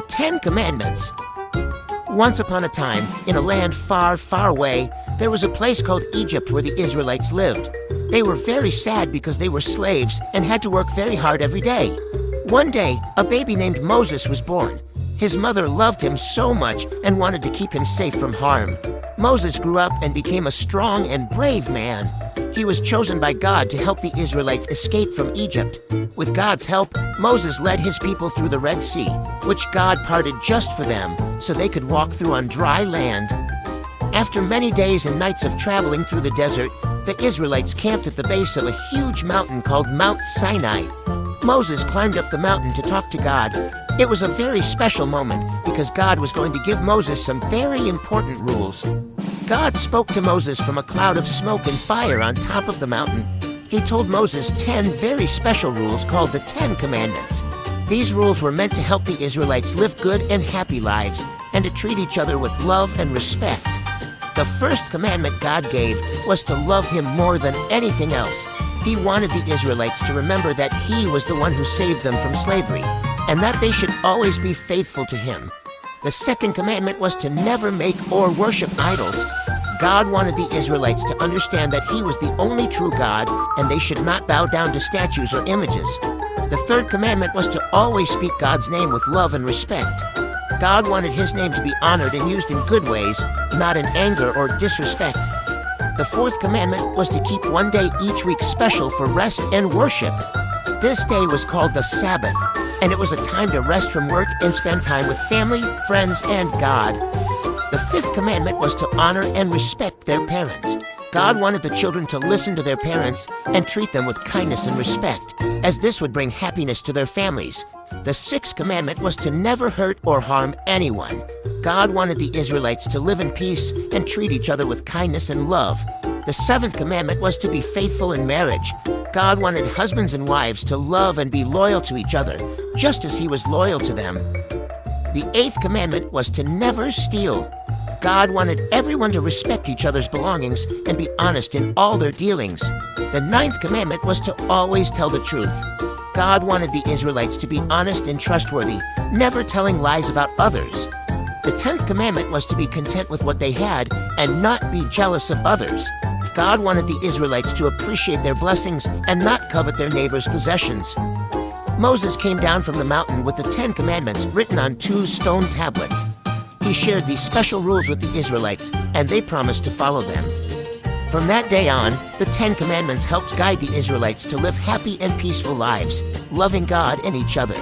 Ten Commandments. Once upon a time, in a land far, far away, there was a place called Egypt where the Israelites lived. They were very sad because they were slaves and had to work very hard every day. One day, a baby named Moses was born. His mother loved him so much and wanted to keep him safe from harm. Moses grew up and became a strong and brave man. He was chosen by God to help the Israelites escape from Egypt. With God's help, Moses led his people through the Red Sea, which God parted just for them so they could walk through on dry land. After many days and nights of traveling through the desert, the Israelites camped at the base of a huge mountain called Mount Sinai. Moses climbed up the mountain to talk to God. It was a very special moment because God was going to give Moses some very important rules. God spoke to Moses from a cloud of smoke and fire on top of the mountain. He told Moses 10 very special rules called the Ten Commandments. These rules were meant to help the Israelites live good and happy lives and to treat each other with love and respect. The first commandment God gave was to love him more than anything else. He wanted the Israelites to remember that he was the one who saved them from slavery and that they should always be faithful to him. The second commandment was to never make or worship idols. God wanted the Israelites to understand that he was the only true God and they should not bow down to statues or images. The third commandment was to always speak God's name with love and respect. God wanted his name to be honored and used in good ways, not in anger or disrespect. The fourth commandment was to keep one day each week special for rest and worship. This day was called the Sabbath, and it was a time to rest from work and spend time with family, friends, and God. The fifth commandment was to honor and respect their parents. God wanted the children to listen to their parents and treat them with kindness and respect, as this would bring happiness to their families. The sixth commandment was to never hurt or harm anyone. God wanted the Israelites to live in peace and treat each other with kindness and love. The seventh commandment was to be faithful in marriage. God wanted husbands and wives to love and be loyal to each other, just as he was loyal to them. The eighth commandment was to never steal. God wanted everyone to respect each other's belongings and be honest in all their dealings. The ninth commandment was to always tell the truth. God wanted the Israelites to be honest and trustworthy, never telling lies about others. The 10th commandment was to be content with what they had and not be jealous of others. God wanted the Israelites to appreciate their blessings and not covet their neighbor's possessions. Moses came down from the mountain with the 10 commandments written on 2 stone tablets. He shared these special rules with the Israelites, and they promised to follow them. From that day on, the 10 commandments helped guide the Israelites to live happy and peaceful lives, loving God and each other.